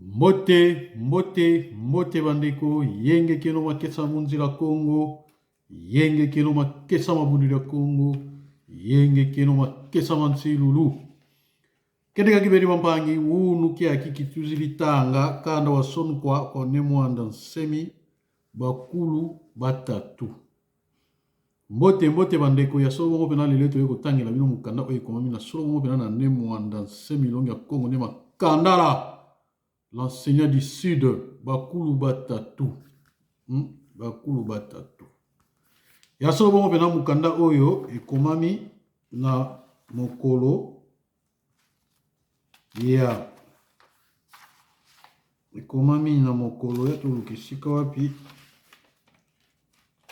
Mbote bandeko, yenge keno makesa munzila Congo, yenge keno makesa mabundila Congo, yenge keno makesa mansilulu. Kedeka kiberi mampangi, unu kia kikituzili tanga, kanda wa sonukwa kwa nemuanda nsemi, bakulu batatu. Mbote bandeko ya solo mongo pena lileto yoko tangi la bino mukanda oye komami na solo mongo pena na nemuanda nsemi longi ya Congo nema kandala. L'enseignant du Sud, Bakulu Batatu. Bakulu Batatu. Ya solo bongo pena mukanda oyo, ekomami na mokolo. Ya. Ekomami na mokolo ya tulukisika wapi.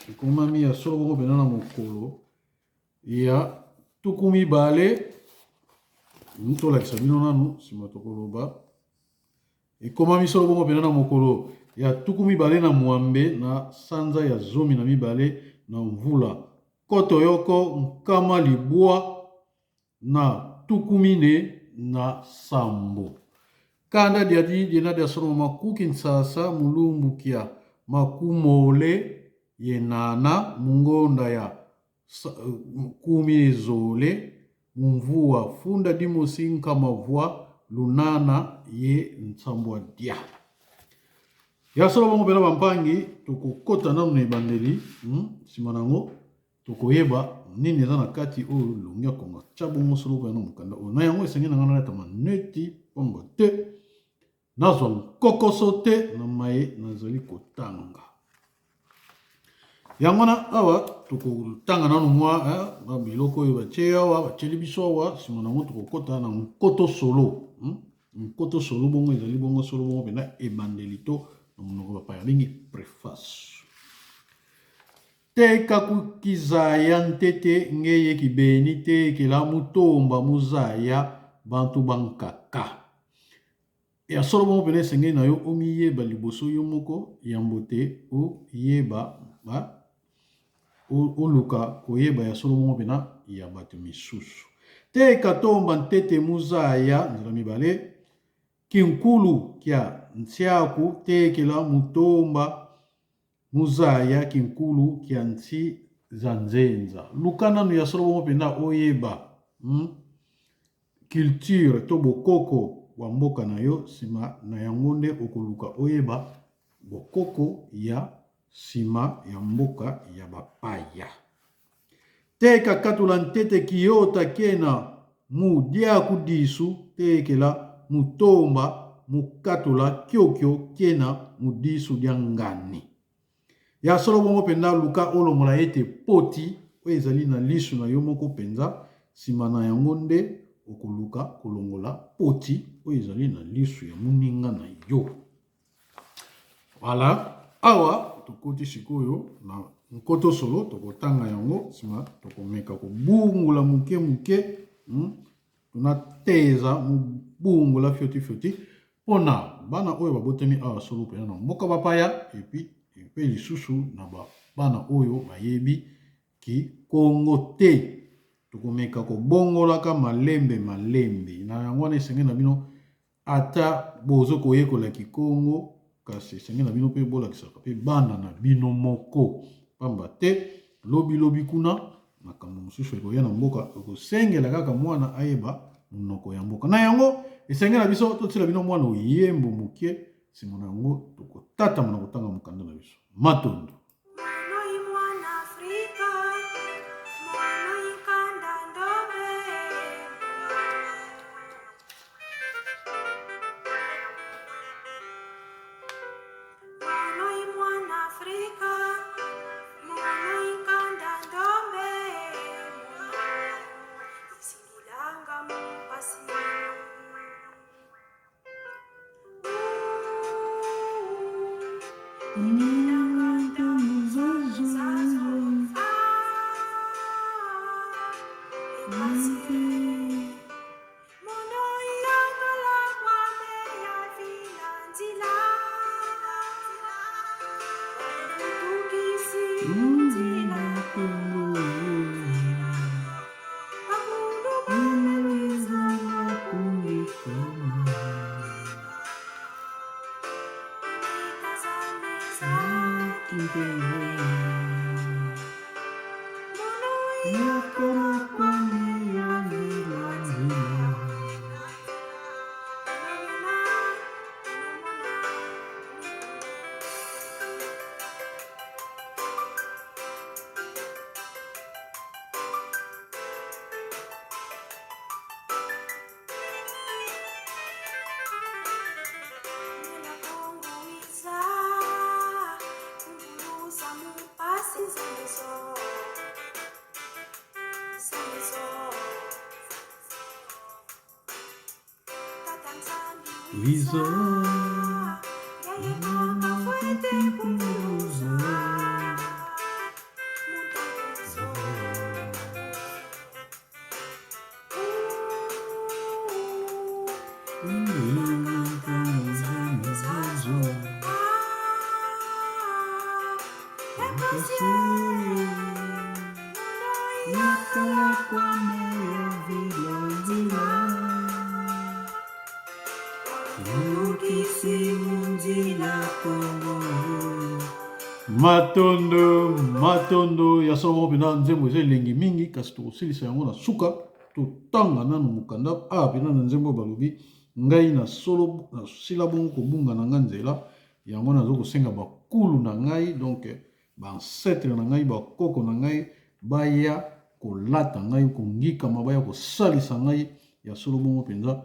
Ekomami ya solo bongo pena na mokolo. Ya. Tukumi bale. Ntola kisabino nanu, simatokoloba. Ekomami solo bongo pena na mokolo ya tukumi bale na mwambe na sanza ya zomi na mibale na mvula. Koto yoko nkama libwa na tukumine na sambo. Kanda diadi diena dia solo makuki nsasa mulumbu kia makumole yenana mungonda ya kumi zole mvua funda dimosi nkama vwa lunana ye nsambwa dia. Ya solo bongo pena bampangi toko kota na mne bandeli simanango toko yeba nini eza na kati o longia konga chabongo solo pena mukanda o na yango esenge na ngana tama neti pombo te nazwa kokoso te na maye nazali kotanga yango na awa toko tanga nanu mwa ba biloko oyo batie awa batieli biso awa simanango toko kota na nkoto solo nkoto solo bongo ezali bongo solo bongo pena ebandeli to na monoko bapaya bengi preface. Te kakukizaya ntete ngeye kibeni te kela mutomba muzaya bantu bankaka. Ya solo bongo pena esenge na yo omiyeba liboso yo moko yambo te o yeba oluka koyeba ya solo bongo pena ya bato misusu. Te katomba ntete muzaya nzela mibale kinkulu kia ntiaku tekela mutomba muzaya kinkulu kia nti zanzenza. Lukananu ya solo bongo pena oyeba culture to bokoko wa mboka na yo sima na yangonde okoluka oyeba bokoko ya sima ya mboka ya bapaya. Te kakatula ntete kiyota kena mudiaku disu tekela mutomba mukatula kyokyo kena mudisu dia ngani. Ya solo bongo penda luka olomola ete poti oyo ezali na lisu na yo moko penza sima na yango nde okoluka kolongola poti oyo ezali na lisu ya muninga na yo. Voilà, awa tokoti sikoyo na nkoto solo tokotanga yango sima tokomeka kobungula muke muke tunateza mubungula fioti pona bana oyo babotemi awa solo pena na mboka bapaya epi lisusu na bana oyo bayebi ki Kongo te tokomeka kobongolaka malembe na yango wana esenge na bino ata bozo koyekola ki Kongo kasi esenge na bino pe bolakisaka pe bana na bino moko pamba te lobi kuna makambo mosusu ekoya na mboka okosengela kaka mwana ayeba monoko ya mboka na yango esenge na biso totsela bino mwana oyembo muke simo na yango tokotatama na kotanga mokanda na biso matondo. matondo ya solo pena nzembo eza elengi mingi kasi tokosilisa yango na suka totanga nano mokanda pena na nzembo balobi ngai na solo nasila bongo kobunga na nga nzela yango nazo kosenga bakulu na ngai donc bancetre na ngai bakoko na ngai baya kolata ngai kongikama baya kosalisa ngai ya solo bongo mpenza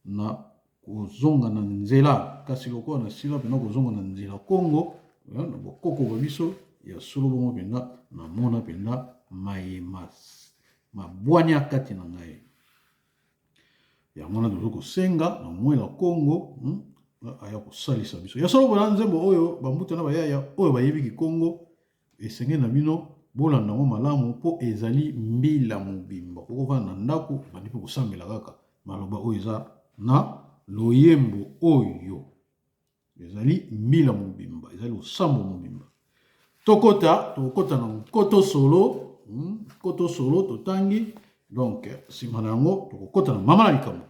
na kozonga na nzela kasi lokola nasila mpena kozonga na nzela Kongo na bakoko babiso ya solo bongo mpenza namona mpenza mayema mabwanya kati na ngai yango na tozo kosenga na mwela Kongo aya kosalisa biso ya solo bona nzembo oyo bambuta na bayaya oyo bayebiki Kongo esenge na bino bolanda ngo malamu po ezali mbila mobimba okovana na ndako bandi mpe kosambela kaka maloba oyo eza na loyembo oyo ezali mbila mobimba ezali osambo mobimba tokota na koto solo totangi donc nsima na yango tokokota na mama na likambo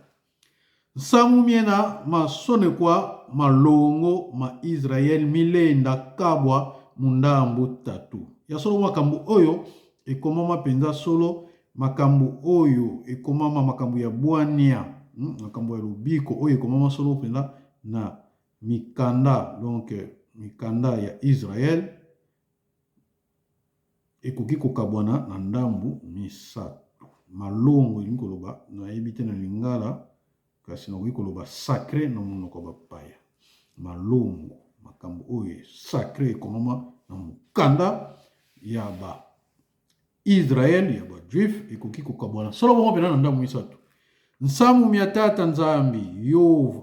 nsangu miena masone kwa malongo ma Israel milenda kabwa mundambu tatu ya solo makambo oyo ekomama penza solo makambo oyo ekomama makambo ya bwania makambo ya lubiko oyo ekomama solo penza na mikanda donc mikanda ya Israel ekoki kokabwana na ndambu misato malongo elingi koloba nayebi te na lingala kasi nakoki koloba sacré na monoko bapaya malongo makambo oyo sacré ekomama na mokanda ya ba Israel ya ba juif ekoki kokabwana solo bongo pena na ndambu misato nsamu mia tata nzambi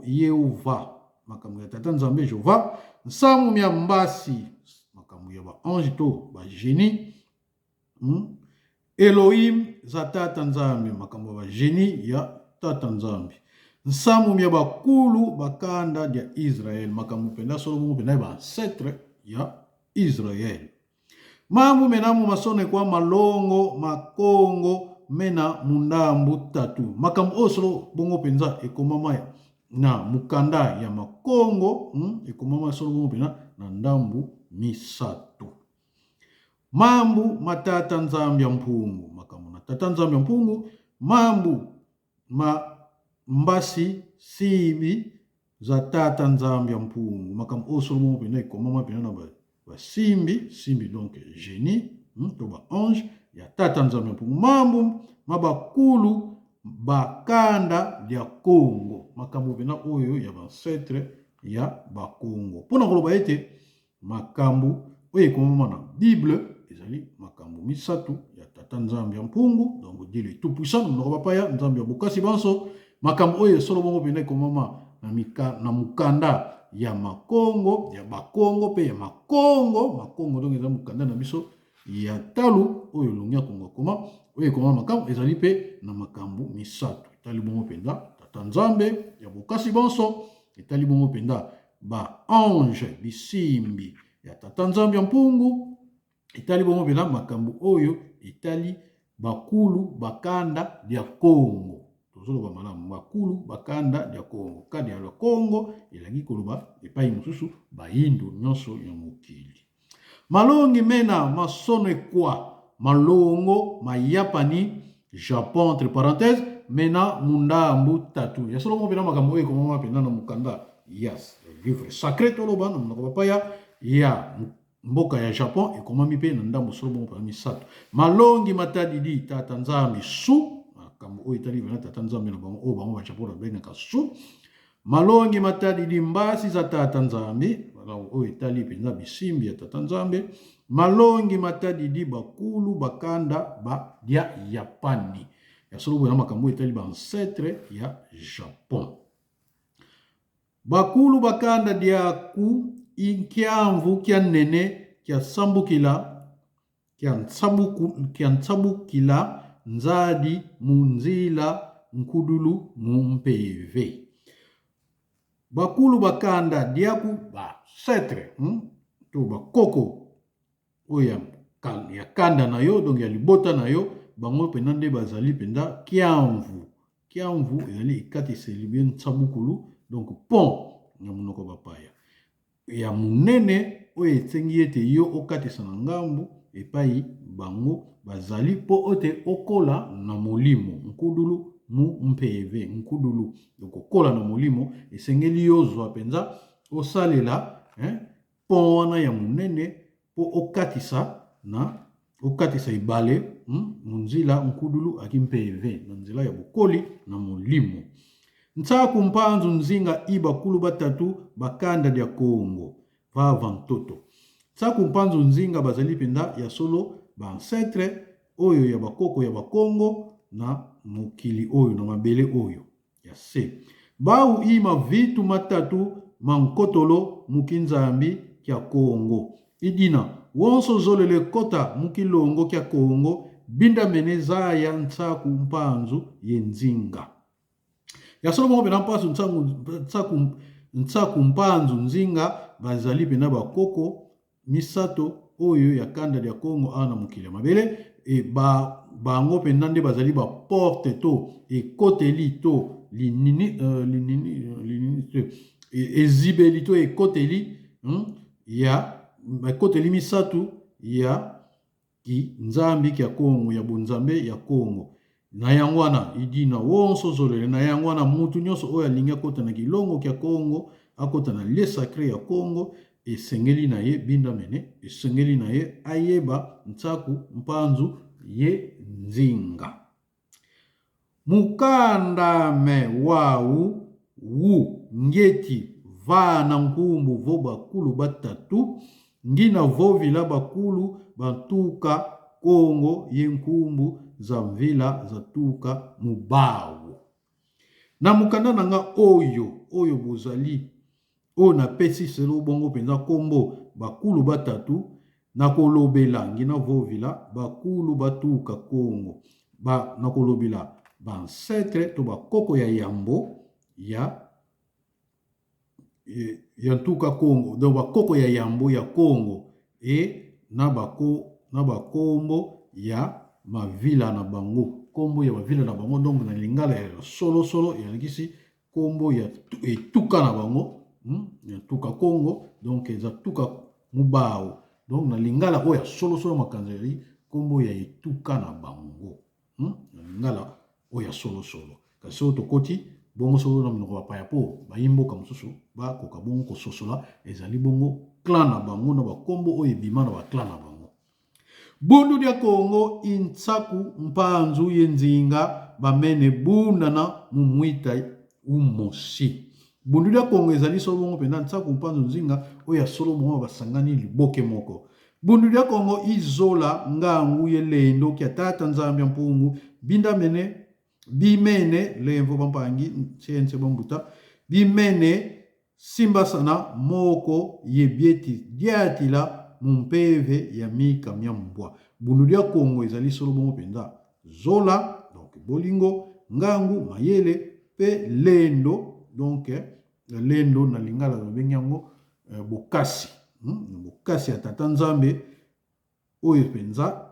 Yehova makambo ya tata nzambe Jehova nsamu mia mbasi makambo ya ba ange to ba génie Elohim za tata nzambe makambo ba génie ya tata nzambe nsamu mia bakulu bakanda ya Israel makambo penda solo bongo penda ba ancêtre ya Israel mambu menamu masone kwa malongo makongo mena mundambu tatu makambo oyo solo bongo penza ekomama na mukanda ya makongo ekomama solo bongo penza na ndambu misato mambu matata nzambi ya mpungu makambo na tata nzambi ya mpungu mambu mbasi sibi za tata nzambi ya mpungu makambo oyo solo bongo penza ekomama penza na ba simbi donc génie to ba ange ya tata nzambe ya mpungu mambu mabakulu bakanda ya Kongo makambo pena oyo ya bancetre ya bakongo mpona koloba ete makambo oyo ekomama na bible ezali makambo misato ya tata nzambe ya mpungu donc Dieu le tout puissant monoko bapaya nzambe ya bokasi banso makambo oyo solo bongo pena ekomama na mukanda ya makongo ya bakongo pe ya makongo donc eza mukanda na biso ya talu oyo longia kongo koma oyo ekomama makambo ezali pe na makambo misato etali bongo penza tata nzambe ya bokasi bonso etali bongo penza ba ange bisimbi ya tata nzambe ya mpungu etali bongo penza makambo oyo etali bakulu bakanda ya Kongo tozoloba malamu bakulu bakanda ya Congo kadi ya Congo elangi koloba epai mosusu bayindu nyonso ya mokili malongi mena masono ekwa malongo mayapani Japon entre parenthèses mena mundambu tatu ya solo mopena makambo oyo ekomama pena na mokanda yes livre sacré toloba na monoko bapaya ya mboka ya Japon ekomami pe na ndambo solo bongo pena misato malongi matadidi tata nzambe su makambo oyo etali bana tata nzambe na bango oyo bango ba Japon babengaka su malongi matadidi mbasi za tata nzambe oyo etali penza bisimbi ya tata nzambe malongi matadidi bakulu bakanda ba dia Yapani ya solo bona makambo etali ba ancêtre ya Japon bakulu bakanda dia ku inkiamvu kya nene kya sambukila kya nsabukila nzadi munzila nkudulu mumpeve bakulu bakanda dia ku ba setre to bakoko oya ya kanda na yo donc ya libota na yo bango pena nde bazali penda kiamvu ezali ekatiseli bien nsabukulu donc pont na monoko bapaya ya munene oyo esengi ete yo okatisa na ngambu epai bango bazali po ote okola na molimo nkudulu mu mpeve nkudulu donc okola na molimo esengeli yozwa penza osalela pont wana ya munene po okatisa ibale munzila nkudulu aki mpeve na nzela ya bokoli na molimo ntsaku mpanzu nzinga ibakulu batatu bakanda dia Congo vava ntoto ntsaku mpanzu nzinga bazali penda ya solo ba ancêtre oyo ya bakoko ya bakongo na mokili oyo na mabele oyo ya se bau ima vitu matatu mankotolo mukinzambi kya Congo idina wonso zolele kota mukilongo kya Congo binda meneza ya ntsaku mpanzu yenzinga ya solo bongo pena mpasu ntsaku mpanzu nzinga bazali pena bakoko misato oyo ya kanda dia Congo ana mokili ya mabele e bango pena nde bazali ba porte to ekoteli to ezibeli to ekoteli ya ekoteli misatu ya ki nzambi kya Congo ya bonzambe ya Congo na yango wana idina wonso zolele na yango wana mutu nyonso oyo alingi akota na kilongo kya Congo akota na lieu sacré ya Congo esengeli na ye binda mene esengeli na ye ayeba ntsaku mpanzu ye nzinga mukandame wau wu ngeti vana nkumbu vo bakulu batatu ngina vovila bakulu bantuka Congo ye nkumbu za mvila za tuka mubawu na mukanda nanga oyo bozali oyo na pesi selo bongo penza kombo bakulu batatu na kolobela ngina vovila bakulu batuka Congo na kolobela ba ancêtre to bakoko ya yambo ya tuka Congo donc bakoko ya yambo ya Congo na bakombo ya mavila na bango kombo ya mavila na bango donc na lingala ya solo ya kombo ya etuka na bango ya tuka Congo donc eza tuka mubao donc na lingala oyo ya solo makanzeli kombo ya etuka na bango na lingala oyo ya solo kasi oyo tokoti bongo solo na monoko bapaya po bayimboka mosusu bakoka bongo kososola ezali bongo clan na bango na bakombo oyo ebima na baclan na bango bundu dia Congo intsaku mpanzu yenzinga bamene bundana mumwita umosi bundu dia Congo ezali solo bongo pena ntsaku mpanzu nzinga oyo ya solo bongo basangani liboke moko bundu dia Congo izola ngangu yelendo kya tata nzambe mpungu binda mene bimene lemvo bampangi sense bambuta bimene simbasana moko yebieti diatila mumpeve ya mika myambwa bundu dia Congo ezali solo bongo penza zola donc bolingo ngangu mayele pe lendo donc lendo na lingala babenyango bokasi bokasi ya tata nzambe oyo penza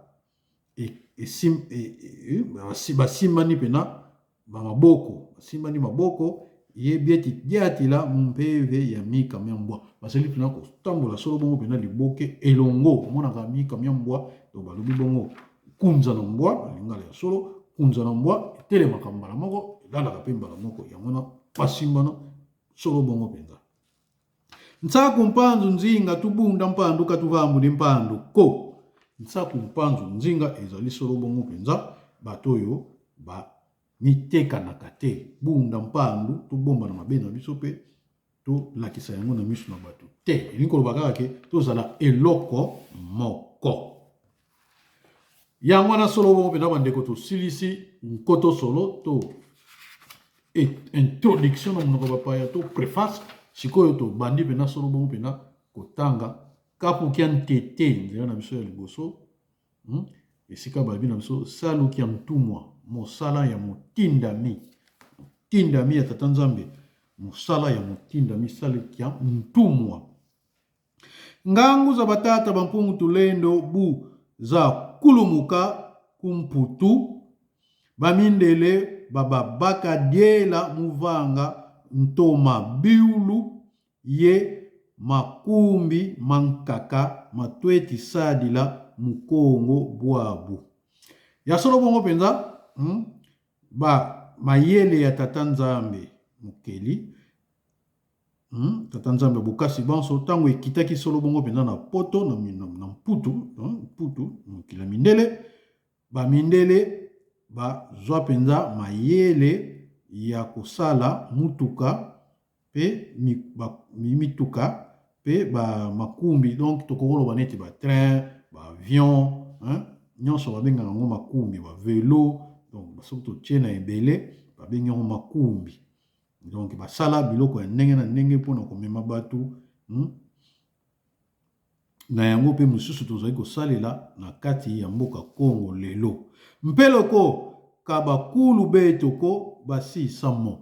basimbani pena maboko basimbani maboko ye bieti diatila mumpeve ya mika myambwa basali pina ko tambola solo bongo pena liboke elongo monaka mika myambwa to balobi bongo kunza na mbwa lingala ya solo kunza na mbwa telema kambala moko dala kapembala moko ya mona pasimbana solo bongo penza ntsaku mpanzu nzinga tubunda mpandu katuvambu ni mpandu ko ntsaku mpanzu nzinga ezali solo bongo penza batoyo ba mitekanaka te bunda mpandu tobomba na mabe na biso mpe tolakisa yango na miso na bato te elingi koloba kaka ke tozala eloko moko yango wana solo bongo mpenza bandeko tosilisi nkoto solo to introduction na monoko bapaya to préface sikoyo tobandi mpenza solo bongo mpenza kotanga kapukia ntete nzela na biso ya liboso esika balobi na biso saluki ya mtumwa mosala ya motindami motindami ya tata nzambe mosala ya motindami saluki ya mtumwa ngangu za batata bampungu tulendo bu za kulumuka kumputu bamindele bababaka diela muvanga ntoma biulu ye makumbi mankaka matweti sadila mukongo bwabu ya solo bongo penza ba mayele ya tata nzambe mukeli tata nzambe bokasi banso tango ekitaki solo bongo penza na poto na mputu mokila mindele bamindele bazwa penza mayele ya kosala mutuka pe mituka pe ba makumbi donc tokoloba neti ba train ba avion nyonso babengaka yango makumbi ba vélo donc soki totie na ebele babengi yango makumbi donc basala biloko ya ndenge na ndenge mpona komema bato na yango mpe mosusu tozali kosalela na kati ya mboka Kongo lelo mpeloko ka bakulu betoko basisamo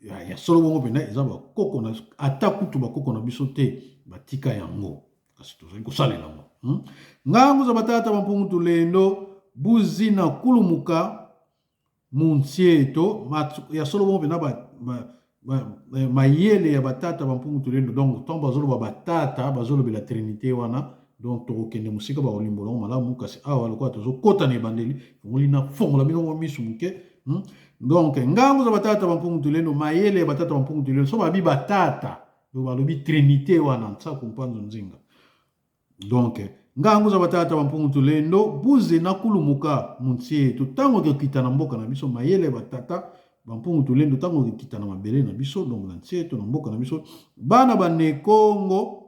ya solo bongo mpenza eza bakoko na ata kutu bakoko na biso te batika yango kasi tozali kosalela yango ngangu za batata bampungu tulendo buzi na kulumuka munsieto ya solo bongo mpenza mayele ya batata bampungu tulendo donc ntango bazoloba batata bazolobela trinité wana donc tokokende mosika bakolimbola ngo malamu kasi awa lokola tozokota na ebandeli fongoli na fongola bino misu moke donc ngangu za batata bampungu tulendo mayele ya batata bampungu tulendo so babi batata balobi trinité wana ntsako mpanzo nzinga donc ngangu za batata bampungu tulendo buze na kulumuka munsieto ntango okokita na mboka na biso mayele ya batata bampungu tulendo ntango okokita na mabele na biso donc na nsieto na mboka na biso bana banekongo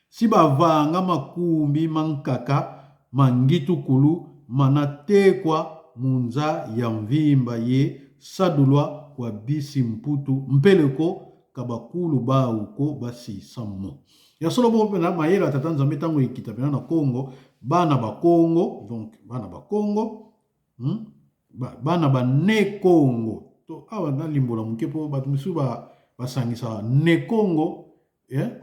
si bavanga makumbi mankaka mangitukulu manatekwa munza ya mvimba ye sadulwa kwa bisi mputu mpeleko kabakulu bauko basisamo ya solo bongo pena mayele ya tata nzambe ntango ekita pena na Kongo bana bakongo donc bana bakongo bana bane Kongo to awa na limbola moke mpo bato mosusu basangisa ne Kongo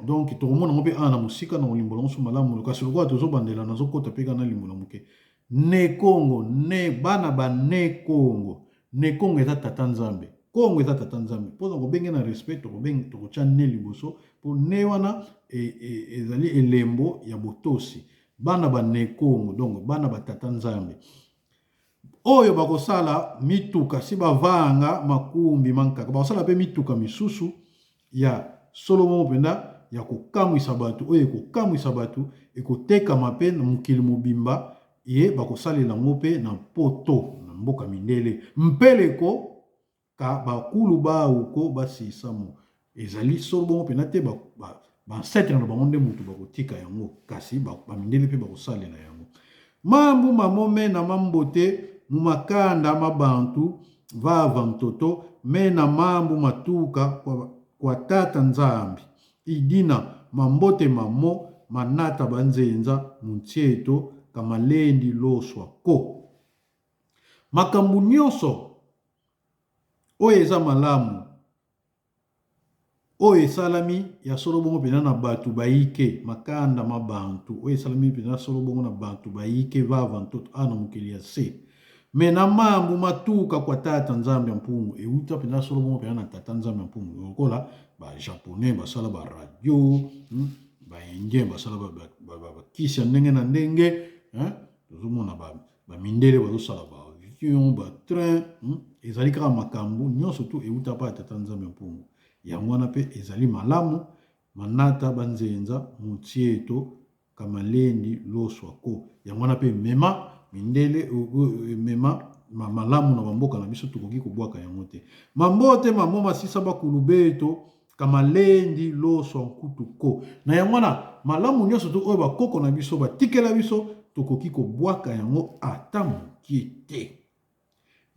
donc tokomona ngo mpe awa na mosika na kolimbola ngo so malamu kasi lokola tozobandela nazokota mpe kana limbola moke ne Kongo ne bana bane Kongo ne Kongo eza tata nzambe Kongo eza tata nzambe mpoza kobenge na respect tokotya ne liboso mpo ne wana ezali elembo ya botosi bana bane Kongo donc bana batata nzambe oyo bakosala mituka si bavanga makumbi mankaka bakosala mpe mituka misusu ya solo bongo mpenza ya kokamwisa bato oyo ekokamwisa bato ekotekama mpe na mokili mobimba ye bakosalela yango mpe na poto na mboka mindele mpeleko ka bakulu bauko basisamo ezali solo bongo mpenza te bansetre na bango nde motu bakotika yango kasi bamindele mpe bakosalela yango mambu mamome na mambote mumakanda mabantu vava mtoto mena mambu matuka kwa tata nzambi idina mambote mamo manata banzenza muntieto kamalendi loswa ko makambu nyonso oyo eza malamu oyo esalami ya solo bongo mpenza na bato bayike makanda mabantu oyo esalami mpenza solo bongo na bato bayike vava ntoto ana mokili ya se mena mambo matuka kwa tata nzambe ya mpungu euta pena solo bongo pena na tata nzambe ya mpungu lokola ba japonais basala ba radio ba indien basala ba kisi ndenge na ndenge tozomona ba mindele bazosala ba avion ba train ezali kaka makambo nyonso tu euta pa tata nzambe ya mpungu yango wana pe ezali malamu manata banzenza mutieto kamalendi loswako yango wana pe mema mindele mema malamu na bamboka na biso tukoki kobwaka yango te mambote mamo masisa bakulu beto kamalendi loswa nkutuko na yango wana malamu nyonso tu oyo bakoko na biso batikela biso tukoki kobwaka yango ata mokie te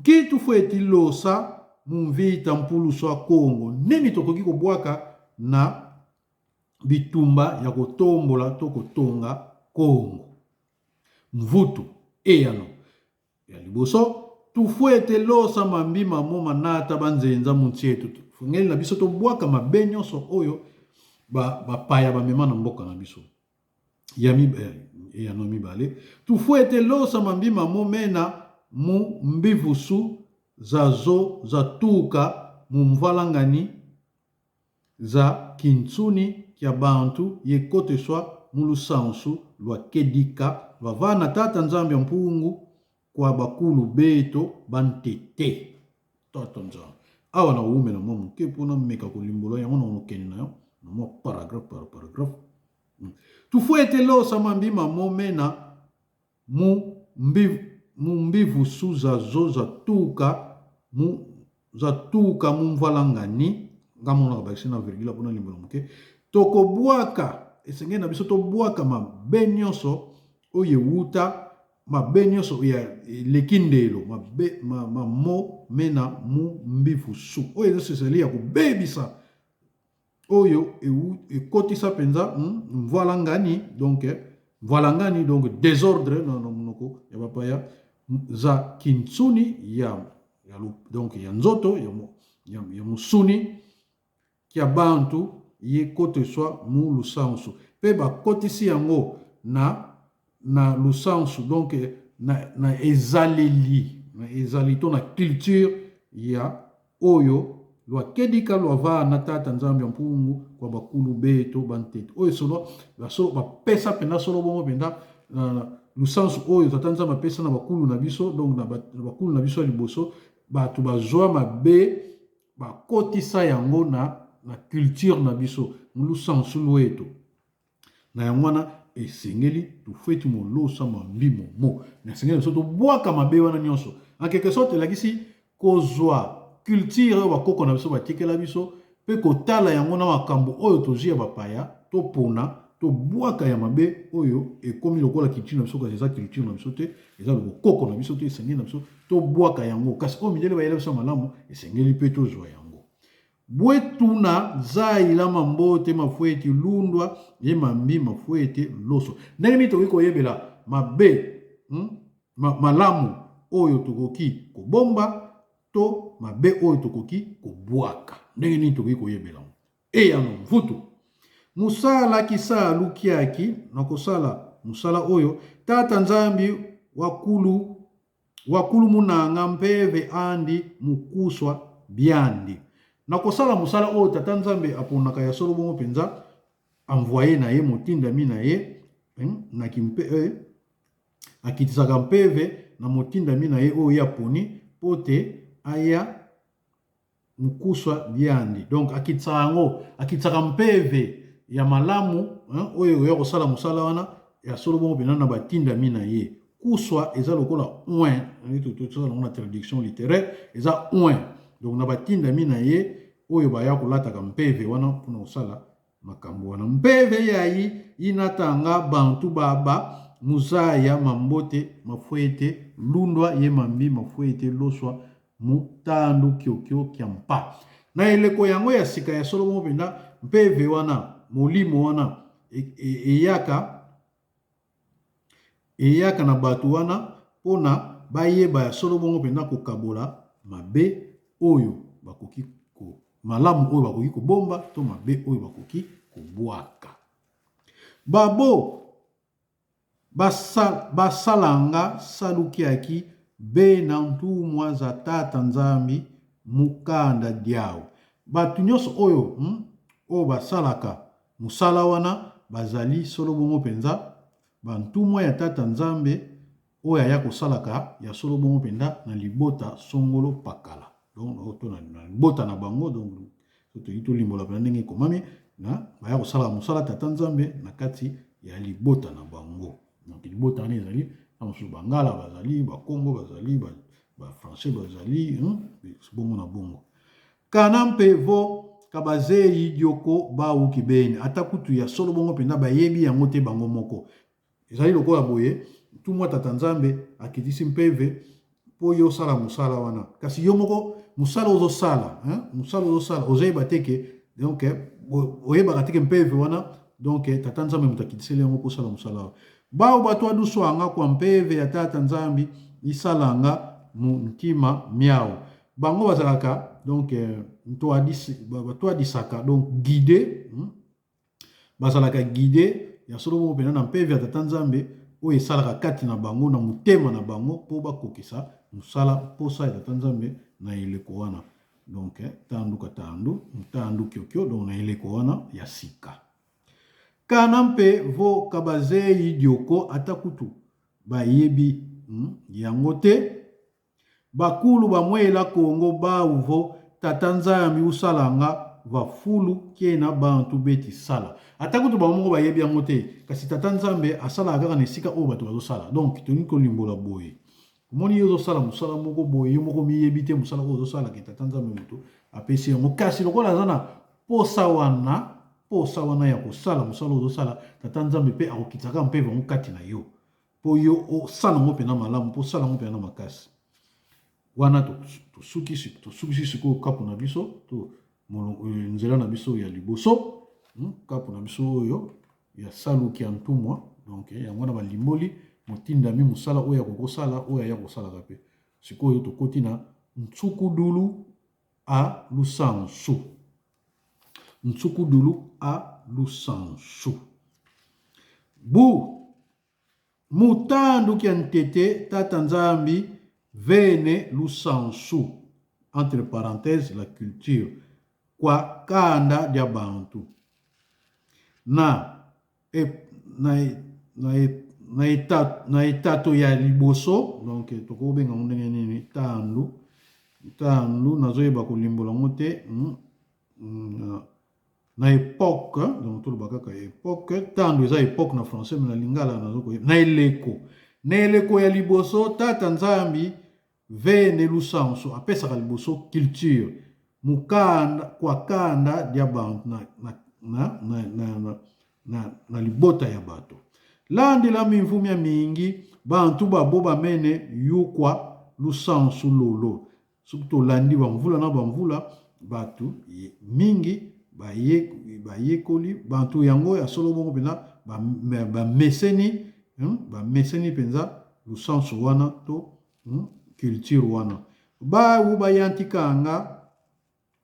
kitu fo eti losa mumvita mpuluso ya Kongo nini tokoki kobwaka na bitumba ya kotombola to kotonga Kongo mvutu eyano ya liboso tufuete losa mambima mo manata banzenza muntietu fungeli na biso tobwaka mabe nyonso oyo bapaya bamema na mboka na biso eyano mibale tufuete losa mambima mo mena mu mbivusu za tuka mu mvalangani za kintsuni kia bantu yekote swa mulusansu lwa kedika vavana tata nzambe ya mpungu kwa bakulu beto bantete tata nzambe awa na ume na mwa muke mpona mmeka kolimbola yango na mokeni na yo na mwa paragraphe par paragraphe tufuete losa mambima momena mu mbivusu za tuka mu mvalangani ngamonaka bakisi na virgule mpona limbola muke tokobwaka esengeli na biso tobwaka mabe nyonso oyo ewuta mabe nyonso ya lekindelo mamo mena mu mbivusu oyo nyonso ezali ya kobebisa oyo ekotisa mpenza mvalangani donc désordre na monoko ya bapaya za kintsuni donc ya nzoto ya musuni kia bantu ye kote swa mu lusansu pe bakotisi yango na lusansu donc na ezali to na culture ya oyo lwa kedika lwa vana tata nzambe ya mpungu kwa bakulu beto bantete oyo solo bapesa penda solo bongo penda lusansu oyo tata nzambe apesa na bakulu na biso donc na bakulu na biso ya liboso bato bazwa mabe bakotisa yango na culture na biso mulusansu lwetu na yango wana esengeli tufeti molosa mambimo mo na esengeli biso tobwaka mabe wana nyonso en quelque sorte elakisi kozwa culture oyo bakoko na biso batikela biso mpe kotala yango na makambo oyo tozwi ya bapaya topona tobwaka ya mabe oyo ekomi lokola culture na biso kasi eza culture na biso te eza bokoko na biso te esengeli na biso tobwaka yango kasi oyo mindele bayela biso malamu esengeli mpe tozwa yango bwetuna zaila mambote mafueti lundwa ye mambi mafueti loso ndenge nini tokoki koyebela mabe malamu oyo tokoki kobomba to mabe oyo tokoki kobwaka ndenge nini tokoki koyebela eyano mvutu musala kisalu kiaki na kosala musala oyo tata nzambi wakulu munanga mpeve andi mukuswa biandi na kosala musala oyo tata nzambe aponaka ya solo bongo penza envoyé na ye motindami na ye na kimpe akitisaka mpeve na motindami na ye oyo ya poni pote aya mukuswa biandi donc akitisaka mpeve ya malamu oyo ya kosala musala wana ya solo bongo penza na batindami na ye kuswa eza lokola oin tozala na traduction littéraire eza oin donc na batindami na ye oyo baya kolataka mpeve wana mpona kosala makambo wana mpeve yayi inatanga bantu baba muzaya mambote mafuete lundwa ye mambi mafuete loswa mutandu kiokio kia mpa na eleko yango ya sika ya solo bongo penza mpeve wana molimo wana eyaka na bato wana mpona bayeba ya solo bongo penza kokabola mabe oyo bakoki malamu oyo bakoki kobomba to mabe oyo bakoki kobwaka babo basalanga salukiaki be na ntumwa za tata nzambi mukanda diao. Batu nyonso oyo oyo basalaka musala wana bazali solo bongo penza bantumwa ya tata nzambe oyo aya kosalaka ya solo bongo penza na libota songolo pakala. Donc to na libota na bango, donc to yito limbola pena ndenge komami na baya kosala musala tata nzambe na kati ya libota na bango. Donc libota ne ezali na mosusu bangala bazali, ba Congo bazali, ba français bazali, bongo na bongo. Kana mpe vo kabazei dioko ba uki beni atakutu ya solo bongo pena bayebi yango te bango moko. Ezali lokola boye tumwa tata nzambe akitisi mpeve po yo sala musala wana. Kasi yo moko musala ozo sala, musala ozo sala ozeba teke, donc oyeba teke mpeve wana, donc tata nzambe mutakitisele yango po sala musala. Bao bato aduso anga kwa mpeve ya tata nzambi isalanga mukima miao. Bango bazalaka donc bato adisaka donc guidé, bazalaka guidé ya solo bongo pena na mpeve ya tata nzambe oyo esalaka kati na bango na mutema na bango po bakokisa musala posa ya tata nzambe na eleko wana. Donc tandu katandu tandu kyokyo donc na eleko wana ya sika. Kana mpe vo kabazei dioko atakutu bayebi yango te bakulu bamwela Kongo ba uvo tata nzambi usalanga vafulu kena bantu beti sala. Atakutu bamongo bayebi yango te kasi tata nzambe asala kaka na esika oyo bato bazosala. Donc toni kolimbola boye moni yozo sala musala moko boye yo moko miyebi te musala oyo ozosala ke tata nzambe moto apesi yango. Kasi lokola azana posa wana ya kosala musala oyo ozosala, tata nzambe pe akokitaka mpeve yango kati na yo po yo osala ngo pena malamu, po sala ngo pena makasi. Wana tosukisi sikoyo kapu na biso to nzela na biso ya liboso, kapu na biso oyo ya saluki ya ntumwa. Donc yango wana balimboli motindami musala oyo akokosala oyo aya kosalaka pe. Sikoyo tokoti na ntsukudulu a lusansu. Ntsukudulu a lusansu. Bu mutandu kia ntete tata nzambi vene lusansu, entre parenthèses la culture, kwa kanda dia bantu na etato ya liboso. Donc tokobenga ndenge nini tandu nazoyeba kolimbola ngo te na époque, donc tolobaka ka époque tandu eza époque na français mais na lingala nazokoyeba na eleko ya liboso tata nzambi vene lusansu apesaka liboso culture mukanda kwa kanda dia bantu na libota ya bato. Landela mimvumia mingi bantu babo bamene yukwa lusansu lolo. Sukuto landi bamvula na bamvula batu mingi bayekoli bantu yango ya solo bongo pena bameseni penza lusansu wana to culture wana. Bawu bayantikanga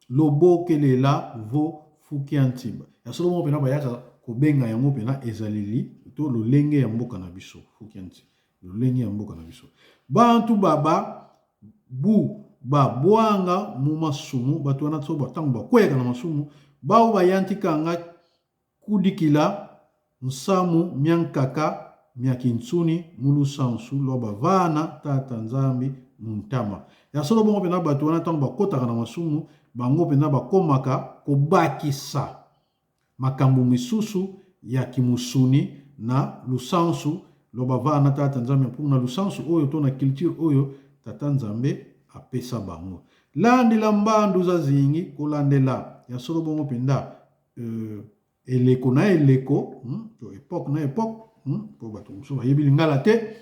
lobokelela vo fukiantiba ya solo bongo pena bayaka kobenga yango pena ezaleli to lolenge ya mboka na biso fukianti lolenge ya mboka na biso. Bantu baba bu babwanga mu masumu bato wana so batango bakweka na masumu bawu bayantikanga kudikila nsamu miankaka miakintsuni mulusansu loba vana tata nzambi muntama ya solo bongo pena bato wana tango bakotaka na masumu bango pena bakomaka kobakisa makambo misusu ya kimusuni na lusansu loba vana tata nzambe mpona lusansu oyo to na culture oyo tata nzambe apesa bango. Landela mbandu za zingi kolandela ya solo bongo penda eleko na eleko to époque na époque po bato mosusu bayebi lingala te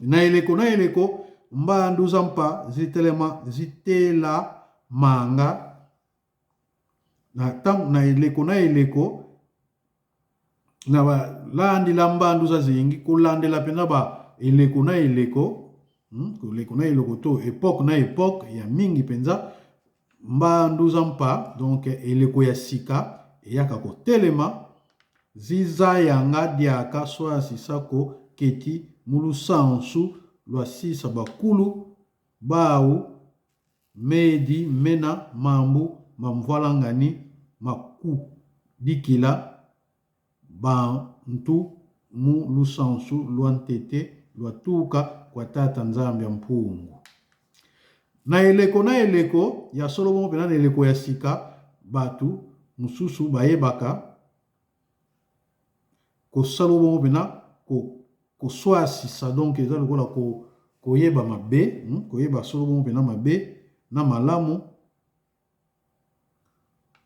na eleko mbandu za mpa zitela manga na eleko na balandela mbandu za zingi kolandela pena ba eleko na eleko to époque na époque ya mingi penza mbandu za mpa. Donc eleko ya sika eyaka kotelema ziza yanga diaka soa sisako keti mulusansu lwa sisa bakulu bau medi mena mambu mamvalangani maku dikila bantu mu lusansu luantete luatuka kwa tata nzambe ya mpungu. Na eleko ya Solomo pena na eleko ya sika batu mususu bayebaka ko Salomo pena ko swasisa donc eza lokola ko yeba mabe ko yeba Solomo pena mabe na malamu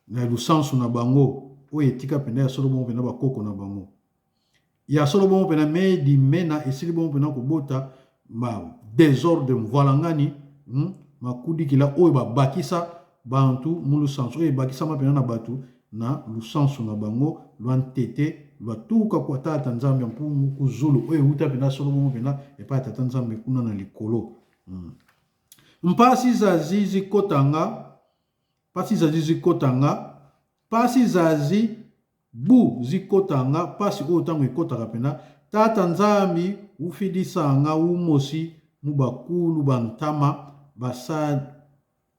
na lusansu na bango oyo etika pena ya Solomo pena bakoko na bango ya Solomo pena medi mena esili bongo pena kobota ma désordre mvalangani makudi kila oyo babakisa bantu mu lusansu oyo bakisa mapena na batu na lusansu na bango luantete luatuka kwa tata nzambe mpungu kuzulu oyo uta pena Solomo pena epa tata nzambe kuna na likolo. Mpasi zazi kotanga pasi zazi bu zikotanga pasi oyo tango ekotaka pena tata nzambi ufidisanga umosi mu bakulu bantama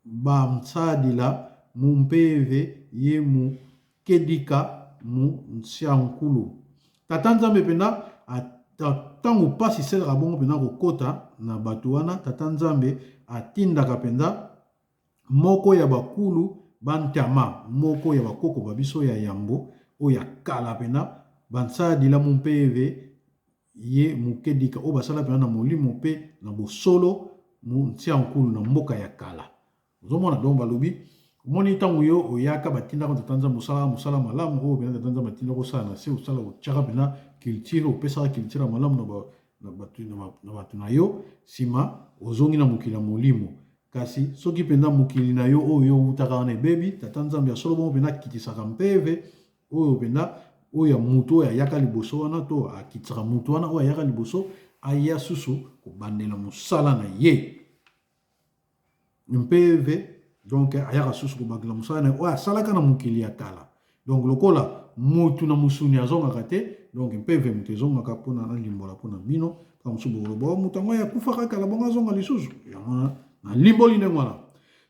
bamsadila mu mpeve ye mu kedika mu nsiankulu. Tata nzambe pena tango pasi selaka bongo pena kokota na batu wana tata nzambe atindaka pena moko ya bakulu bantama moko ya bakoko babiso ya yambo oyo ya kala pena bansadila mu mpeve ye mu kedika oyo basala pena na molimo pe na bosolo mu nsiankulu na mboka ya kala. Ozomona donc balobi moni tango yo oyaka batindaka tata nzambe musala malamu oyo pena tata nzambe atindaka osala na se osala otiaka pena culture opesaka culture malamu na batu na yo sima ozongi na mokili ya molimo. Kasi soki penda mokili na yo oyo utaka wana ebebi tata nzambe ya Solomo pena kitisaka mpeve oyo penda oyo ya mutu oyo ayaka liboso wana to akitisaka mutu wana oyo ayaka liboso aya susu kobandela mosala na ye mpeve donc ayaka susu kobandela mosala na ye oyo asalaka na mokili ya kala. Donc lokola mutu na musuni azongaka te donc mpeve mutu ezongaka mpona na limbola mpona bino kama musu boloba mutu yango yakufaka kala bongo azonga lisusu yango na limboli ndenge wana.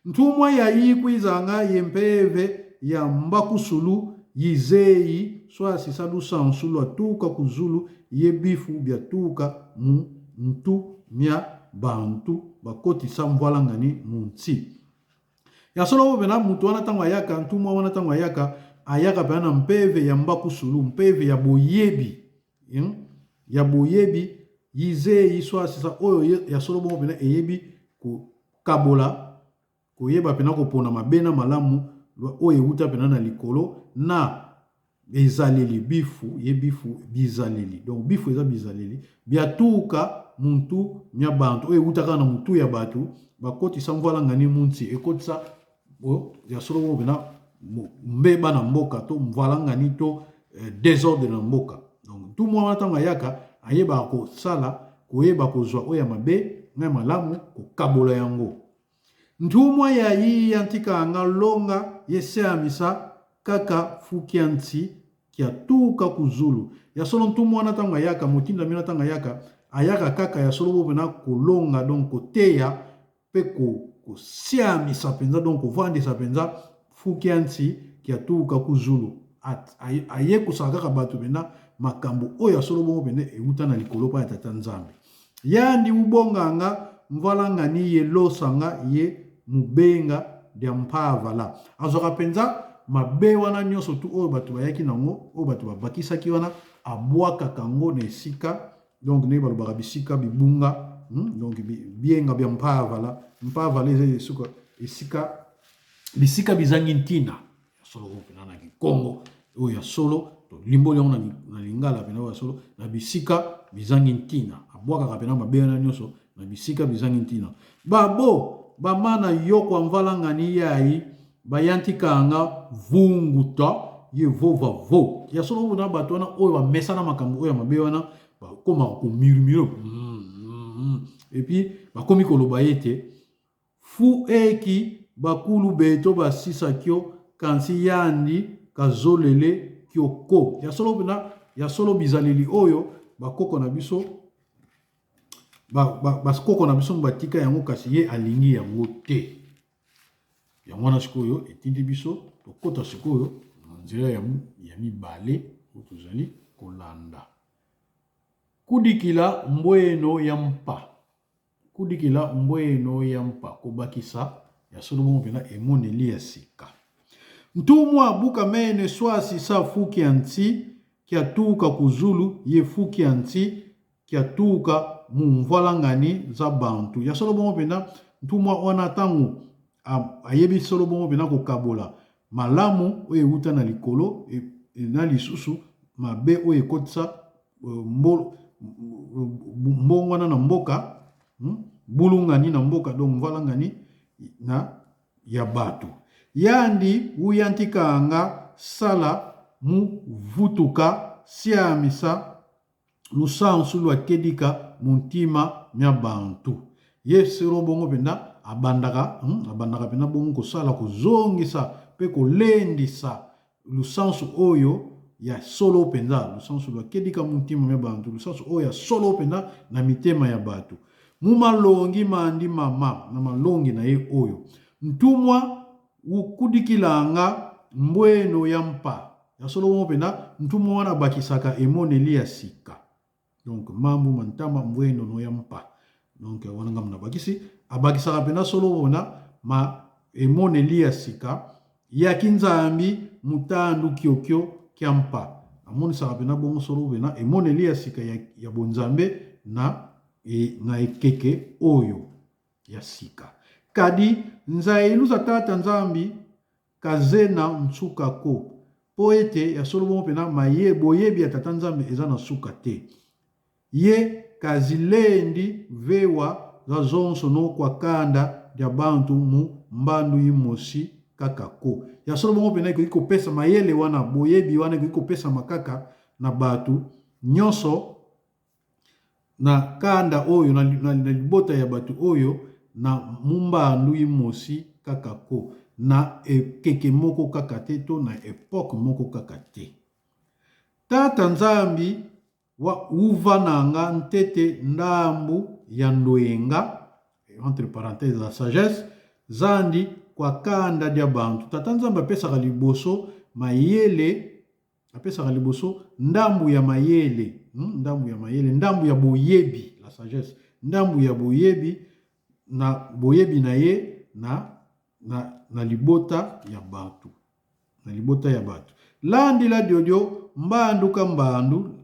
Ntumwa ya yikwizanga ye mpeve ya mbakusulu yizei swasisa lusansu luatuka kuzulu ye bifu byatuka mu ntu mia bantu bakotisa mvalangani mu nsi ya Solomo pena mutu wana tango ayaka ntumwa wana tango ayaka pena na mpeve ya mbakusulu mpeve ya boyebi yizei swasisa oyo ya Solomo pena eyebi kabola koyeba pena kopona mabena malamu oyo euta pena na likolo na bizaleli bifu ye bifu bizaleli donc bifu eza bizaleli biatuka muntu mia bantu oyo eutaka na mutu ya batu bakotisa mvalangani munsi ekotisa ya Solomo pena mbeba na mboka to mvalangani to désordre na mboka. Donc tout mwa tango ayaka ayeba kosala koyeba kozwa oyo ya mabe na malamu kokabola yango. Ntumwa ya yi antika anga longa yeseamisa kaka fukianti kiatuka kuzulu ya solo ntumwa na tango ayaka motinda mina tango ayaka kaka ya solo pena kolonga donc koteya pe kosiamisa penza donc kovandisa penza fukianti kiatuka kuzulu aye kusaka kaka batu pena makambo oyo ya solo bongo pena euta na likolo pa ya tata nzambe. Yandi ubonganga mvalangani ye losanga ye mubenga dia mpavala azoka penza mabe wana nyoso tu oyo batu bayaki nango oyo batu babakisaki wana abwaka kango na esika donc ne balobaka bisika bibunga donc bienga bya mpavala eza esika bisika bizangi ntina solo pena na Kongo oyo ya solo to limboli yango na lingala pena oyo ya solo na bisika bizangi ntina abwaka pena mabe wana nyoso na bisika bizangi ntina babo bamana yoko mvalangani yayi bayantikanga vunguta ye vovavo ya solo na bato wana oyo bamesana makambo oyo mabe wana bakoma komirimiro et puis bakomi koloba yete fu eki bakulu beto basisa kyo kansi yandi kazolele kyoko ya solo bizaleli oyo bakoko na biso basikoko na biso batika yango kasi ye alingi yango te. Yango wana sikoyo etindi biso tokota sikoyo na nzela ya mibale oyo tozali kolanda. Kudikila mbweno ya mpa. Kudikila mbweno ya mpa kobakisa ya solo bongo pena emoneli ya sika. Ntumwa abuka mene swasi sa fuki ya nti kia tuka kuzulu ye fuki ya nti kia tuka mumvalangani za bantu. Ya solo bongo pena ntumwa wana tangu ayebi solo bongo pena kokabola malamu oye uta na likolo na lisusu mabe oye kotsa mbongwana na mboka bulungani na mboka donc mvalangani na ya batu. Yandi uyantikanga sala mu vutuka siamisa lusansu lwa kedika muntima mya bantu. Ye sero bongo pena abandaka pena bongo kosala kozongisa pe kolendisa lusansu oyo ya solo penza, lusansu lwa kedika muntima mya bantu, lusansu oyo ya solo pena na mitema ya batu. Mumalongi mandi mama na malongi na ye oyo. Ntumwa ukudikilanga mbweno ya mpa. Ya solo bongo pena ntumwa wana bakisaka emoneli ya sika. Donc mambu mantama mbweno no ya mpa. Donc wana ngamna bakisi abakisaka pena solo bona ma emoneli ya sika ya kinzambi mutandu kiokyo kya mpa. Amoni saka pena bongo solo pena emoneli ya sika ya bonzambe na ekeke oyo ya sika. Kadi nzailuza tata nzambi kazena nsuka ko poete ya solo bongo pena boyebi ya tata nzambi eza na suka te. Ye kazilendi vewa za zonso no kwa kanda ya bantu mu mbandu yimosi kaka ko. Ya solo bongo pena iko pesa mayele wana boyebi wana iko pesa makaka na batu nyoso na kanda oyo na libota ya batu oyo na mumbandu yimosi kaka ko na ekeke moko kaka te to na epoke moko kaka te. Tata nzambi wa uva nanga ntete ndambu ya ndoenga entre parenthèses la sagesse zandi kwa kanda dia bantu. Tata nzambi apesaka liboso mayele, apesaka liboso ndambu ya mayele, ndambu ya mayele, ndambu ya boyebi, la sagesse, ndambu ya boyebi na boyebi na ye na libota ya batu, na libota ya batu. Landi la diodio mbandu ka mbandu,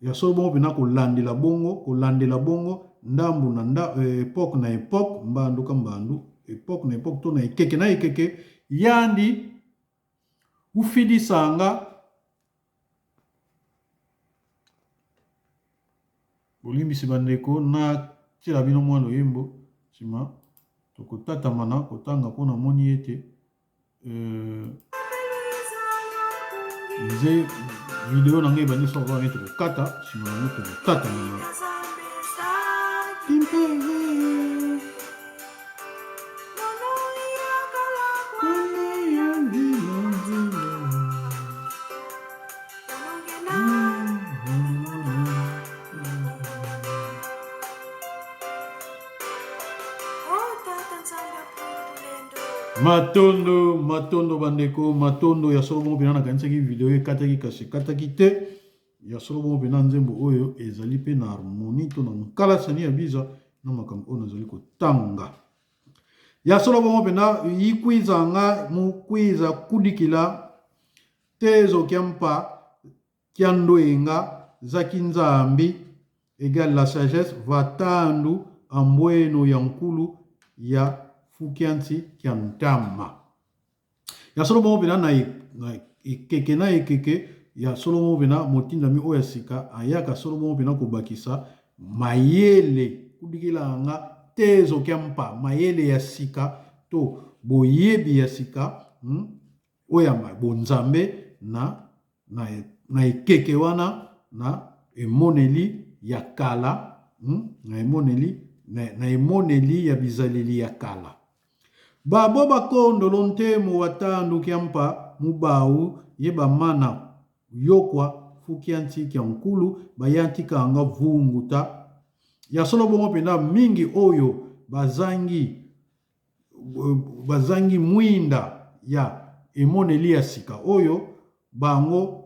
ya solo bongo pena kolandela bongo ndambu na epoke na epoke, mbandu ka mbandu, epoke na epoke to na ekeke yandi ufidisanga bolimbisi bandeko na tila bino mwana yembo sima tokotatamana kotanga mpona moni ete nze video nange ebandi soko wana tokokata sima nango tokotatamana matondo bandeko, matondo ya solo bongo pena na kanisaki video ekataki kasi kataki te. Ya solo bongo pena nzembo oyo ezali pe na harmonie to na nkalasani ya biza na makambo oyo nazali kotanga. Ya solo bongo pena yikwiza nga mukwiza kudikila tezo kiampa kiandoenga zaki nzambi égale la sagesse vatandu ambweno ya nkulu ya fukianti kia ntama. Ya solo bongo pena na ekeke ya solo bongo pena motindami oya sika ayaka solo bongo pena kobakisa mayele kudikila nga tezo kia mpa mayele ya sika to boyebi ya sika oya bonzambe na ekeke wana na emoneli ya kala na emoneli ya bizaleli ya kala. Babo bakondolo ntemo watandu kiampa mubau yeba mana yokwa fukianti kia nkulu bayantika anga vunguta ya solo bongo pena mingi oyo bazangi mwinda ya emoneli ya sika oyo bango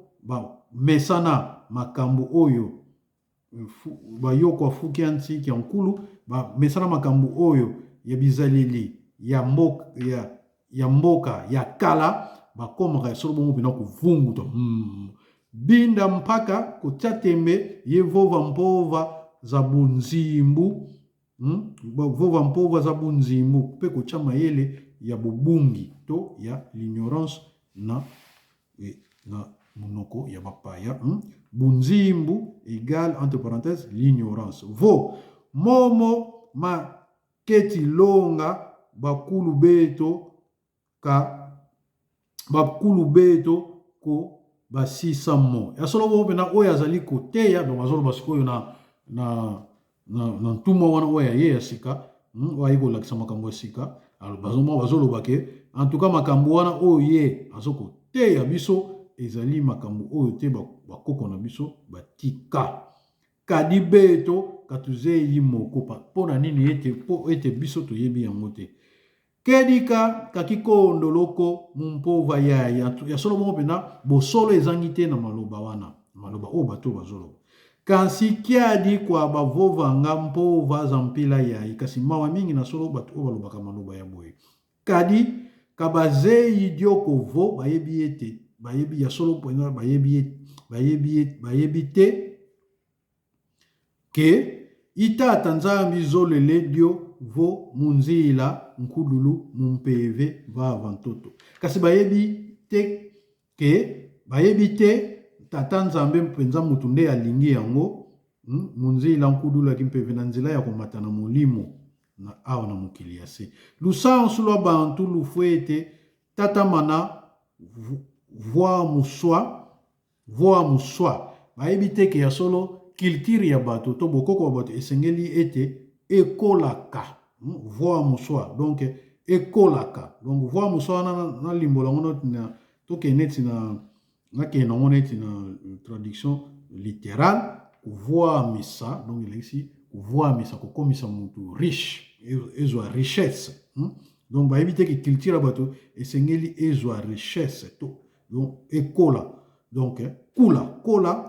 mesana makambo oyo bayokwa fuki ya ntiki ya nkulu mesana makambo oyo ya bizaleli ya mboka ya kala bakomaka ya solo bongo pena kuvunguta binda mpaka kotia tembe ye vova mpova za bunzimbu vova mpova za bunzimbu pe kotia mayele ya bobungi to ya l'ignorance na monoko ya bapaya bunzimbu égale entre parenthèses l'ignorance vo momo maketi longa bakulu beto ko basisa mo ya solo bongo pena oyo azali koteya donc azoloba sikoyo na ntumwa wana oyo ye ya sika oyo ayi kolakisa makambo ya sika bazoloba ke en tout cas makambo wana oyo ye azokoteya biso ezali makambo oyo te bakoko na biso batika kadi beto katuzeyi moko mpona nini ete biso toyebi yango te kedika kakikondo loko mumpova ya solo bongo pena bosolo ezangi te na maloba wana maloba oyo bato bazoloba kasi kiadi kwa bavovanga mpova za mpila yai kasi mawa mingi na solo bato oyo balobaka maloba ya boye kadi kabazeyi dioko vo bayebi ete bayebi ya solo pena bayebi te ke itata nzambi zolele dio vo munzila nkudulu mumpeve vava ntoto kasi bayebi te tata nzambe mpenza mutu nde alingi yango munzila nkudulu akimpeve na nzela ya komata na molimo na awa na mokili ya se lusansu lwa bantu lufu ete tata mana voa muswa bayebi te ke ya solo culture ya bato to bokoko ya bato esengeli ete ekolaka voa muswa donc ekolaka donc voa muswa na limbola ngono na toke neti na nakende nango neti na traduction littérale kuvoa misa donc ici kuvoa misa kokomisa mutu riche ezwa richesse donc bayebi te ke culture ya bato esengeli ezwa richesse to donc ekola donc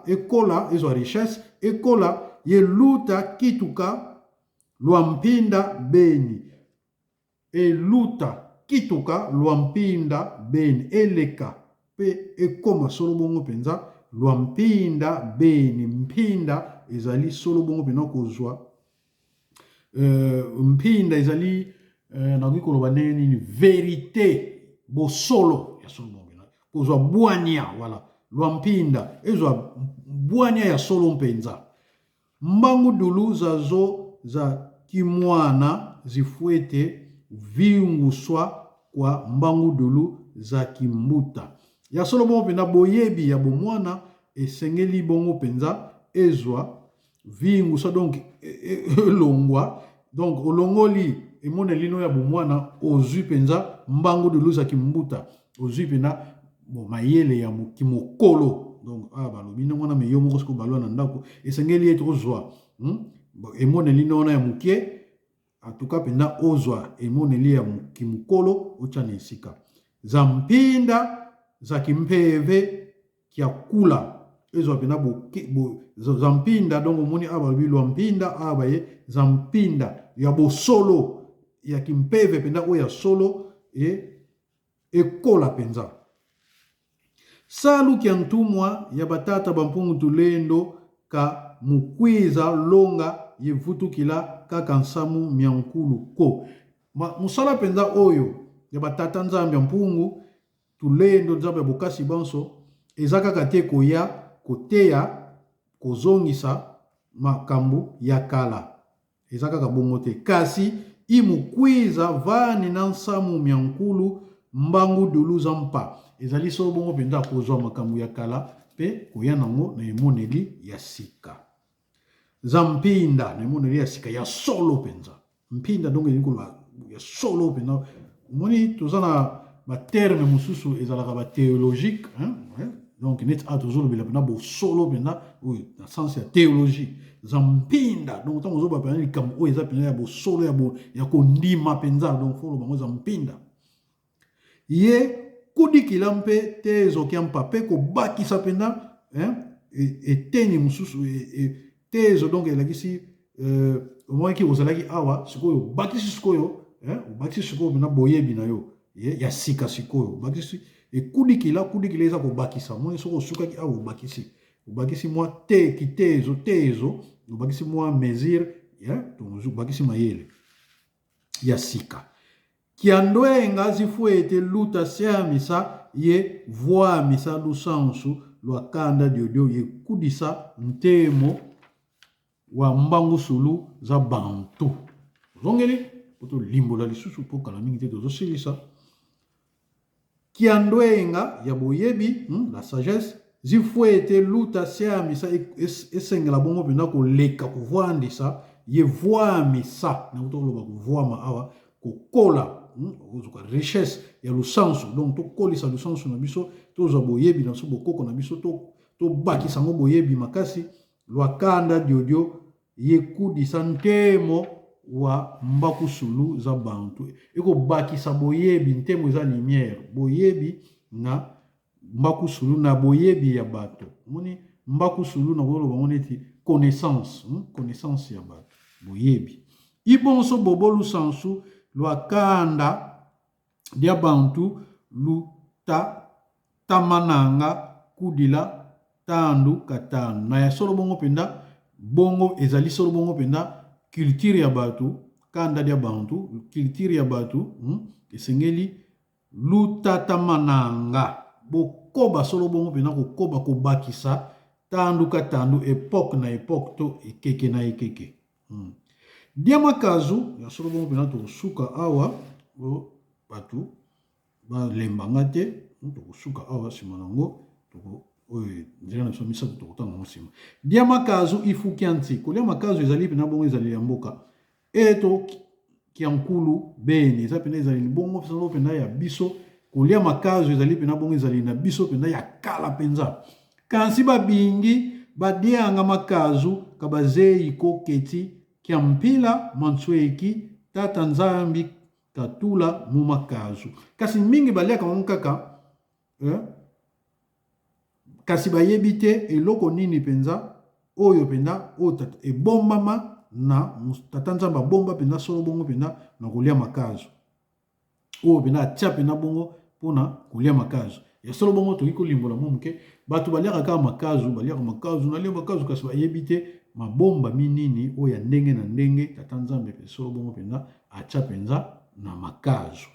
ekola ezwa richesse ekola yeluta kituka lwampinda beni eluta kituka lwampinda beni eleka pe ekoma solo bongo penza lwampinda beni mpinda ezali solo bongo pena kozwa mpinda ezali nakoki koloba ndenge nini verité bosolo ya solo bongo pena kozwa bwania voilà lwampinda ezwa bwania ya solo mpenza mbangu dulu zazo za kimwana zifuete viunguswa kwa mbangu dulu za kimbuta ya solo bongo pena boyebi ya bomwana esengeli bongo penza ezwa viunguswa donc elongwa donc olongoli emoneli no ya bomwana ozwi penza mbangu dulu za kimbuta ozwi pena mayele ya kimokolo donc balobi ndenge na meyo moko siko balwa na ndako esengeli ete ozwa emoneli nona ya mukie en tout cas pena ozwa emoneli ya kimokolo otya na esika za mpinda za kimpeve kia kula ezwa pena za mpinda donc omoni balobi lwa mpinda abaye za mpinda ya bosolo ya kimpeve pena oyo ya solo ekola penza salu kia ntumwa ya batata bampungu tulendo ka mukwiza longa yevutukila kaka nsamu miankulu ko musala penza oyo ya batata nzambe mpungu tulendo nzambe bokasi banso eza kaka te koteya kozongisa makambo ya kala eza kaka bongo te kasi imukwiza vani na nsamu miankulu mbangu dulu za mpa ezali solo bongo penza kozwa makambo ya kala pe koya nango na emoneli ya sika za mpinda na emoneli ya sika ya solo penza mpinda donc elikolo ya solo penza moni toza na baterme mosusu ezalaka bathéologique donc net a toujours le pena bo solo pena oui dans sens ya théologie zampinda donc tant ozo ba pena likam o eza pena ya bo solo ya ko ndima penza donc folo bango zampinda ye kudikila mpe te ezokiampa mpe kobakisa pena eteni mosusu te donc elakisi omonaki ozalaki awa sikoyo obakisi sikoyo obakisi sikoyo pena boyebi na yo ya sika sikoyo obakisi ekudikila eza kobakisa moi soko osukaki awa obakisi mwa te kitezo obakisi mwa mesure obakisi mayele ya sika kiandwenga zifu ete luta siamisa ye voamisa lusansu lwa kanda diodio ye kudisa ntemo wa mbangu sulu za bantu zongeli poto limbola lisusu po kala mingi te tozosilisa kiandwenga ya boyebi la sagesse zifu ete luta siamisa esengela bongo pena koleka kuvwandisa ye voamisa na kutoloba kuvwama awa kokola richesse ya lusansu donc tokolisa lusansu na biso tozwa boyebi na biso bokoko na biso tobakisa ngo boyebi makasi lwakanda diodio yekudisa ntemo wa mbakusulu za bantu ekobakisa boyebi ntemo eza lumière boyebi na mbakusulu na boyebi ya bato moni mbakusulu na koloba ngo neti connaissance ya bato boyebi ibonso bobo lusansu lwakanda dia bantu luta tamananga kudila tandu katanu na ya solo bongo penda bongo ezali solo bongo penda culture ya batu kanda dia bantu culture ya batu esengeli luta tamananga bokoba solo bongo penda kokoba kobakisa tandu katanu époque na époque to ekeke na ekeke dia makazu ya solo bongo pena tokosuka awa batu balembanga te tokosuka awa nsima nango oyo nzela na biso misato tokotanga ngo nsima dia makazu ifukia nti kolia makazu ezali pena bongo ezali ya mboka eto kiankulu beni eza pena ezali bongo solo pena ya biso kolia makazu ezali pena bongo ezali na biso pena ya kala penza kansi babingi badianga makazu kabazei koketi kiampila mansweki tata nzambi katula mumakazu kasi mingi baliaka ngo kaka kasi bayebi te eloko nini penza oyo penda otata ebombama na tata nzambe bomba penda solo bongo penda na kolia makazu oyo penda atia penda bongo mpona kolia makazu ya solo bongo toki kolimbola mo moke bato baliaka kaka makazu nalia makazu kasi bayebi te mabomba minini oyo ya ndenge na ndenge tata nzambe pe solo bongo penda atia penza na makazu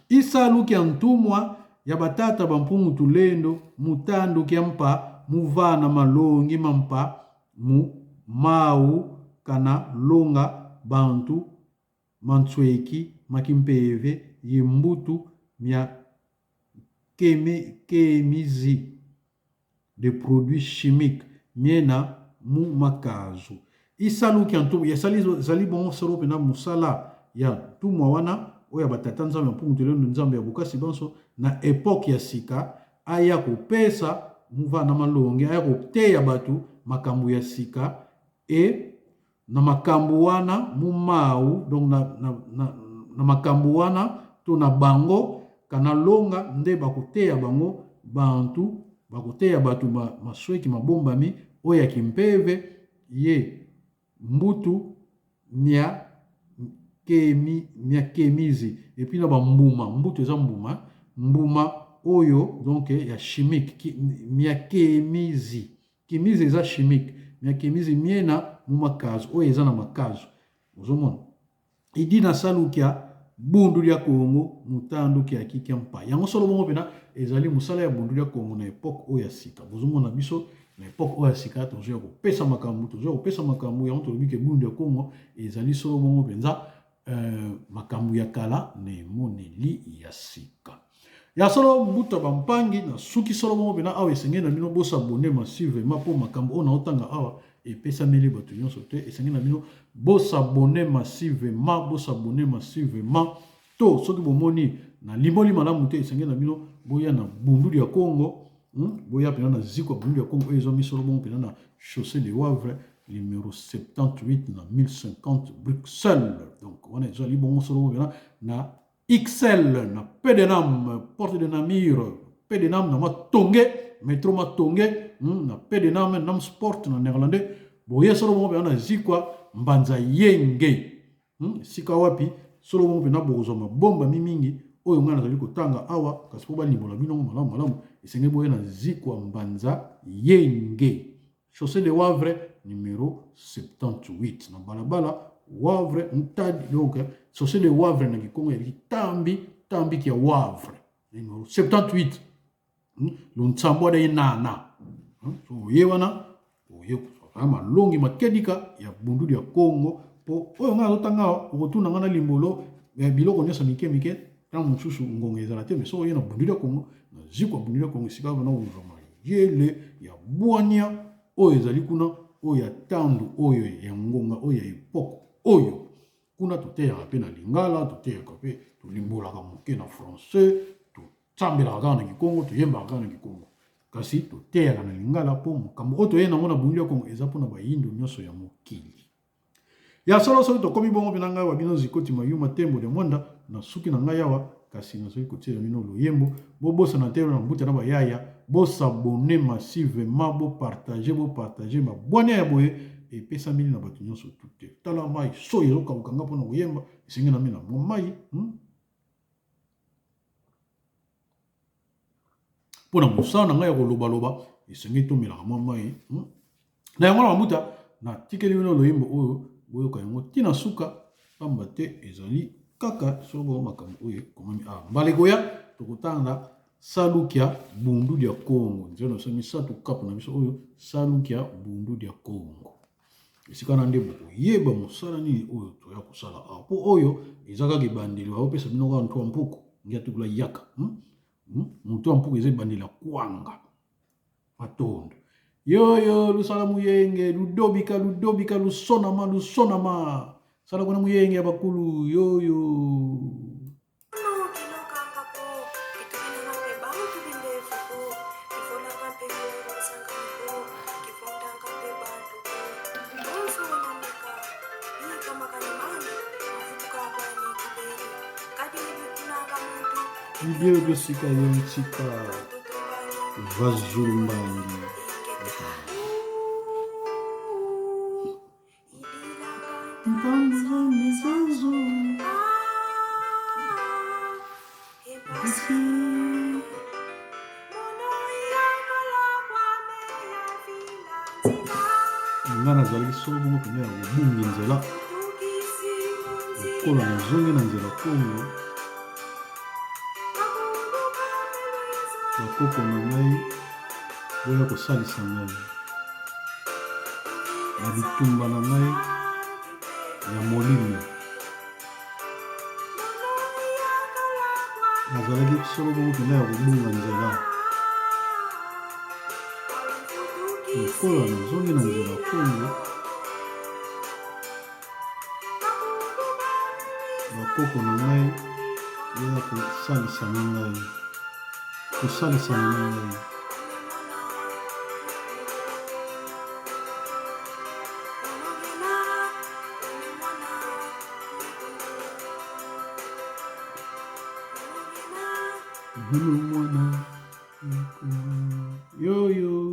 isaluki ya ntumwa ya batata bampungu tulendo mutandu kiampa muvana malongi mampa mu mau kana longa bantu mansweki makimpeve yembutu mia kemizi de produits chimiques miena mu makazu isaluki antu ya sali bongo solo pena musala ya tumwa wana oya batata nzambe mpungu tulendo nzambe ya bukasi banso na époque ya sika aya kopesa muvana malongi aya koteya batu makambo ya sika na makambo wana mumau donc na makambo wana to na bango kana longa nde bakoteya bango bantu bakoteya batu masweki mabombami oya kimpeve ye mbutu mia kemizi epi na bambuma mbutu eza mbuma oyo donc ya chimique mia kemizi eza chimique mia kemizi miena mu makazu oyo eza na makazu ozomona idi na salukia bundu ya Kongo mutandu kia kikia mpa yango solo bongo pena ezali musala ya bundu ya Kongo na époque oyo ya sika bozomona biso na époque oyo ya sika tozoya kopesa makambo yango tolobi ke bundu ya Kongo ezali solo bongo penza makambo ya kala na emoneli ya sika ya solo mbuta bampangi na suki solo bongo pena awa esengeli na bino bosabone massivement po makambo oyo naotanga awa epesameli bato nyonso te esengeli na bino bosabone massivement to soki bomoni na limboli malamu te esengeli na bino boya na bundu ya Kongo boya pena na zikwa bundu ya Congo ezo misolo bon pena na chaussée de Wavre numéro 78 na 1050 Bruxelles. Donc on est joli bon solo pena na XL na Pedenam porte de Namir Pedenam na Matonge métro Matonge na Pedenam nam sport na néerlandais boya solo bon pena na zikwa mbanza yenge sika wapi solo bon pena bozoma bomba mimingi oyo ngana zali kotanga awa kasi po balimbola bino malamu malamu esenge boye na zikwa mbanza yenge chaussée de Wavre numéro 78 na balabala Wavre ntadi donc chaussée de Wavre na Kikongo ya tambi kia Wavre numéro 78 lo ntsambo da nana so yewana oye ama longi makedika ya bundu ya Congo po oyo ngana totanga okotuna ngana limbolo biloko nyonso mike quand mususu ngonga ezala te mais so yena bundu ya Congo na zikwa bundu ya Congo sika bana ozoma yele ya bwania oyo ezali kuna oyo ya tandu oyo ya ngonga oyo ya epoko oyo kuna toteyaka pe na lingala toteyaka pe tolimbolaka moke na français totsambelaka kaka na Kikongo toyembaka kaka na Kikongo kasi toteyaka na lingala po makambo oyo toye nango na bundu ya Congo eza mpona bayindo nyonso ya mokili ya solo soki tokomi bongo mpe na ngai wa bino zikoti mayuma tembo de mwanda na suki na ngai awa kasi nazoki kotiela bino loyembo bobosana te na mbuta na bayaya bosabone massivement bopartage mabwania ya boye epesameli na bato nyonso tute tala mai so ezokabukanga mpona koyemba esenge na mina mwa mai mpona mosala na ngai ya kolobaloba esenge tomelaka mwa mai na yango na mamuta natikeli bino loyembo oyo boyoka yango tina suka pamba te ezali kaka solo makambo oyo komami mbalekoya tokotanga salukia bundu dia Congo nzelo na somi satu kapo na biso oyo salukia bundu dia Congo esika na ndebo yeba mosala nini oyo toya kosala po oyo ezaka ke bandeli ba opesa bino ka ntwa mpuku ngia tukula yaka ntwa mpuku eze bandeli ya kwanga matondo yoyo lusala muyenge ludobika lusonama sala kuna muyenge ya bakulu yoyo Video besika yonchika vazulumbangi ngana zali solo bongo pene ya kobungi nzela lokola nazongi na nzela Congo bakoko na ngai boya kosalisa ngai na bitumba na ngai ya molimo nazalaki solo bongo pene ya kobunga nzela lokola nazongi na nzela Congo bakoko na ngai boya kosalisa na ngai kosalisa na ngai mwana yoyo